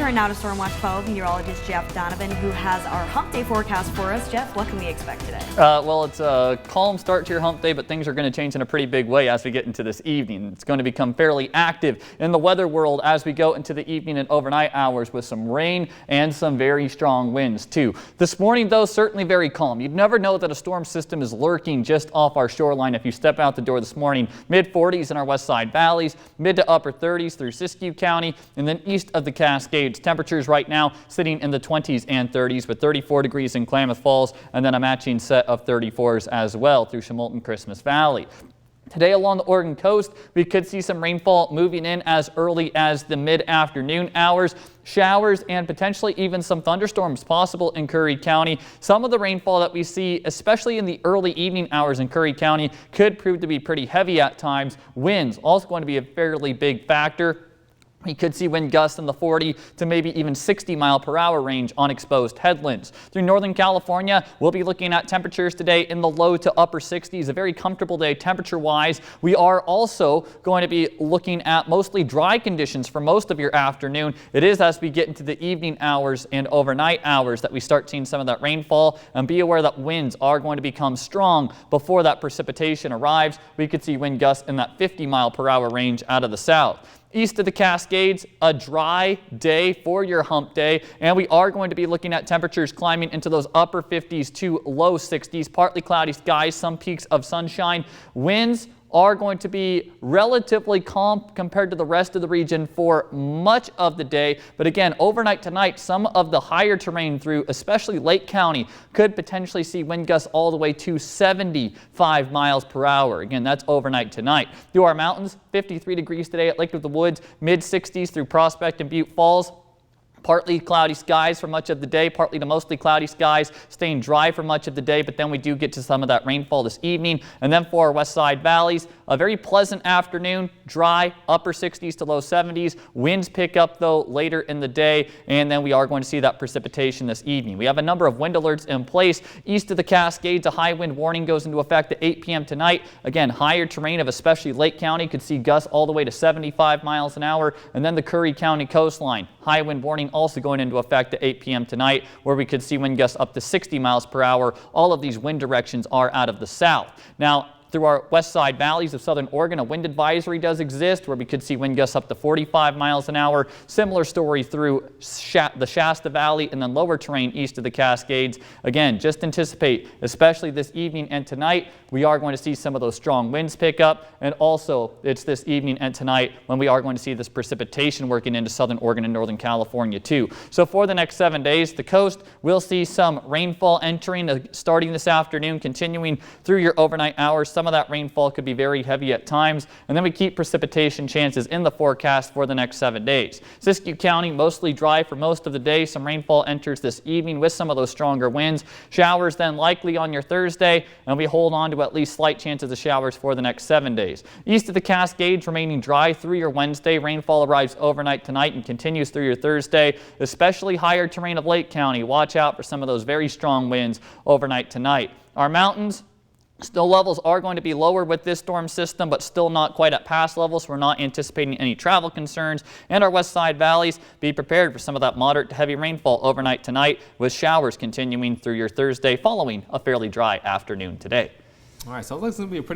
turn now to Stormwatch 12 meteorologist Jeff Donovan, who has our hump day forecast for us. Jeff, what can we expect today? Well, it's a calm start to your hump day, but things are going to change in a pretty big way as we get into this evening. It's going to become fairly active in the weather world as we go into the evening and overnight hours with some rain and some very strong winds too. This morning, though, certainly very calm. You'd never know that a storm system is lurking just off our shoreline if you step out the door this morning. Mid-40s in our west side valleys, mid to upper 30s through Siskiyou County, and then east of the Cascades. Temperatures right now sitting in the 20s and 30s with 34 degrees in Klamath Falls and then a matching set of 34s as well through Shamokin Christmas Valley. Today along the Oregon coast, we could see some rainfall moving in as early as the mid-afternoon hours. Showers and potentially even some thunderstorms possible in Curry County. Some of the rainfall that we see, especially in the early evening hours in Curry County, could prove to be pretty heavy at times. Winds also going to be a fairly big factor. We could see wind gusts in the 40 to maybe even 60 mile/hour range on exposed headlands. Through Northern California, we'll be looking at temperatures today in the low to upper 60s, a very comfortable day temperature-wise. We are also going to be looking at mostly dry conditions for most of your afternoon. It is as we get into the evening hours and overnight hours that we start seeing some of that rainfall, and be aware that winds are going to become strong before that precipitation arrives. We could see wind gusts in that 50 mile/hour range out of the south. East of the Cascades, a dry day for your hump day, and we are going to be looking at temperatures climbing into those upper 50s to low 60s, partly cloudy skies, some peaks of sunshine. Winds are going to be relatively calm compared to the rest of the region for much of the day. But again, overnight tonight, some of the higher terrain through especially Lake County could potentially see wind gusts all the way to 75 miles/hour. Again, that's overnight tonight. Through our mountains, 53 degrees today at Lake of the Woods, mid-60s through Prospect and Butte Falls. Partly cloudy skies for much of the day, partly to mostly cloudy skies, staying dry for much of the day, but then we do get to some of that rainfall this evening. And then for our west side valleys, a very pleasant afternoon, dry, upper 60s to low 70s. Winds pick up, though, later in the day, and then we are going to see that precipitation this evening. We have a number of wind alerts in place. East of the Cascades, a high wind warning goes into effect at 8 p.m. tonight. Again, higher terrain of especially Lake County could see gusts all the way to 75 miles an hour, and then the Curry County coastline. High wind warning also going into effect at 8 p.m. tonight, where we could see wind gusts up to 60 miles/hour. All of these wind directions are out of the south. Now, through our west side valleys of southern Oregon, a wind advisory does exist where we could see wind gusts up to 45 miles an hour. Similar story through the Shasta Valley and then lower terrain east of the Cascades. Again, just anticipate, especially this evening and tonight, we are going to see some of those strong winds pick up. And also, it's this evening and tonight when we are going to see this precipitation working into southern Oregon and northern California too. So for the next 7 days, the coast will see some rainfall entering starting this afternoon, continuing through your overnight hours. Some of that rainfall could be very heavy at times, and then we keep precipitation chances in the forecast for the next 7 days. Siskiyou County, mostly dry for most of the day. Some rainfall enters this evening with some of those stronger winds. Showers then likely on your Thursday, and we hold on to at least slight chances of showers for the next 7 days. East of the Cascades remaining dry through your Wednesday. Rainfall arrives overnight tonight and continues through your Thursday, especially higher terrain of Lake County. Watch out for some of those very strong winds overnight tonight. Our mountains, snow levels are going to be lower with this storm system, but still not quite at past levels. We're not anticipating any travel concerns. And our west side valleys, be prepared for some of that moderate to heavy rainfall overnight tonight, with showers continuing through your Thursday following a fairly dry afternoon today. All right, sounds like it's going to be a pretty